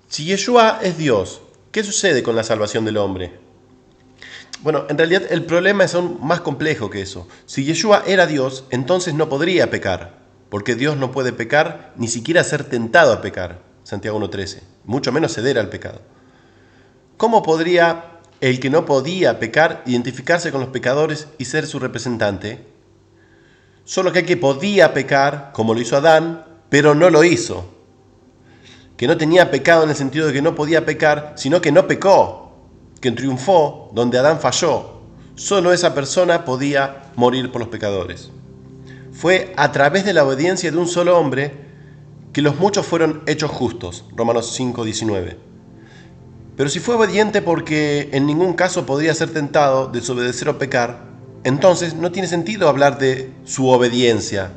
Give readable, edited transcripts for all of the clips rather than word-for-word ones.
Si Yeshua es Dios, ¿qué sucede con la salvación del hombre? Bueno, en realidad el problema es aún más complejo que eso. Si Yeshua era Dios, entonces no podría pecar, porque Dios no puede pecar, ni siquiera ser tentado a pecar, Santiago 1:13, mucho menos ceder al pecado. ¿Cómo podría el que no podía pecar identificarse con los pecadores y ser su representante? Solo que podía pecar, como lo hizo Adán, pero no lo hizo. Que no tenía pecado en el sentido de que no podía pecar, sino que no pecó, que triunfó donde Adán falló. Solo esa persona podía morir por los pecadores. Fue a través de la obediencia de un solo hombre que los muchos fueron hechos justos, Romanos 5:19. Pero si fue obediente porque en ningún caso podría ser tentado, desobedecer o pecar, entonces no tiene sentido hablar de su obediencia.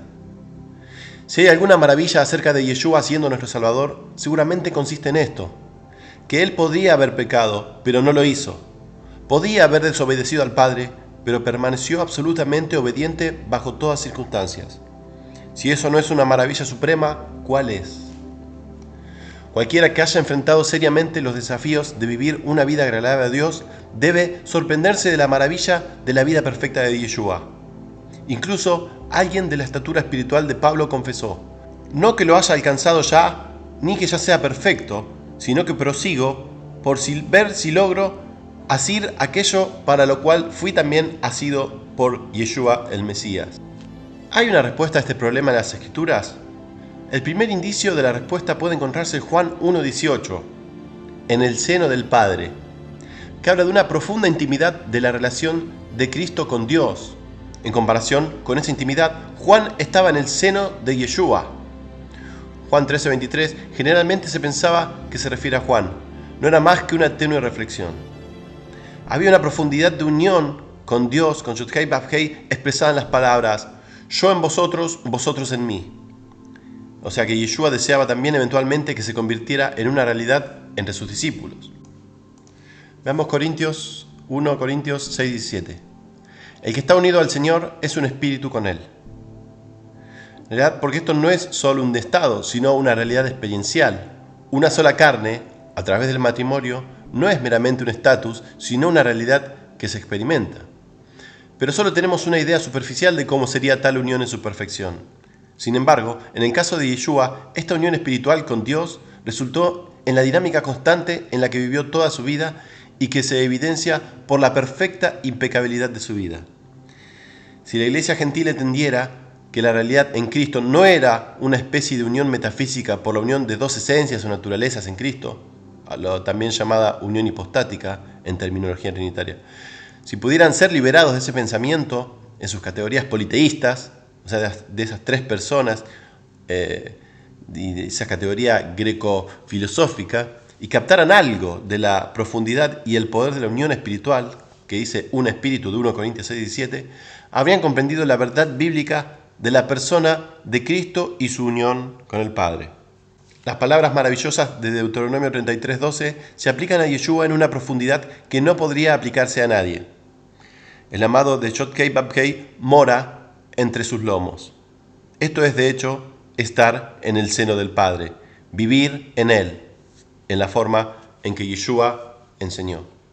Si hay alguna maravilla acerca de Yeshua siendo nuestro Salvador, seguramente consiste en esto, que Él podía haber pecado, pero no lo hizo. Podía haber desobedecido al Padre, pero permaneció absolutamente obediente bajo todas circunstancias. Si eso no es una maravilla suprema, ¿cuál es? Cualquiera que haya enfrentado seriamente los desafíos de vivir una vida agradable a Dios debe sorprenderse de la maravilla de la vida perfecta de Yeshua. Incluso alguien de la estatura espiritual de Pablo confesó: no que lo haya alcanzado ya, ni que ya sea perfecto, sino que prosigo por ver si logro asir aquello para lo cual fui también asido por Yeshua el Mesías. ¿Hay una respuesta a este problema en las Escrituras? El primer indicio de la respuesta puede encontrarse en Juan 1:18, en el seno del Padre, que habla de una profunda intimidad de la relación de Cristo con Dios. En comparación con esa intimidad, Juan estaba en el seno de Yeshua. Juan 13:23 generalmente se pensaba que se refiere a Juan. No era más que una tenue reflexión. Había una profundidad de unión con Dios, con Yud-Hei Vav-Hei, expresada en las palabras: yo en vosotros, vosotros en mí. O sea que Yeshua deseaba también eventualmente que se convirtiera en una realidad entre sus discípulos. Veamos 1 Corintios 6:17. El que está unido al Señor es un espíritu con Él. En realidad, porque esto no es solo un estado, sino una realidad experiencial. Una sola carne, a través del matrimonio, no es meramente un estatus, sino una realidad que se experimenta. Pero solo tenemos una idea superficial de cómo sería tal unión en su perfección. Sin embargo, en el caso de Yeshua, esta unión espiritual con Dios resultó en la dinámica constante en la que vivió toda su vida y que se evidencia por la perfecta impecabilidad de su vida. Si la iglesia gentil entendiera que la realidad en Cristo no era una especie de unión metafísica por la unión de dos esencias o naturalezas en Cristo, también llamada unión hipostática en terminología trinitaria, si pudieran ser liberados de ese pensamiento en sus categorías politeístas, o sea, de esas tres personas, y de esa categoría greco-filosófica, y captaran algo de la profundidad y el poder de la unión espiritual, que dice un espíritu de 1 Corintios 6:17, habrían comprendido la verdad bíblica de la persona de Cristo y su unión con el Padre. Las palabras maravillosas de Deuteronomio 33:12 se aplican a Yeshua en una profundidad que no podría aplicarse a nadie. El amado de Yod-Hei Vav-Hei mora entre sus lomos. Esto es, de hecho, estar en el seno del Padre, vivir en Él, en la forma en que Yeshua enseñó.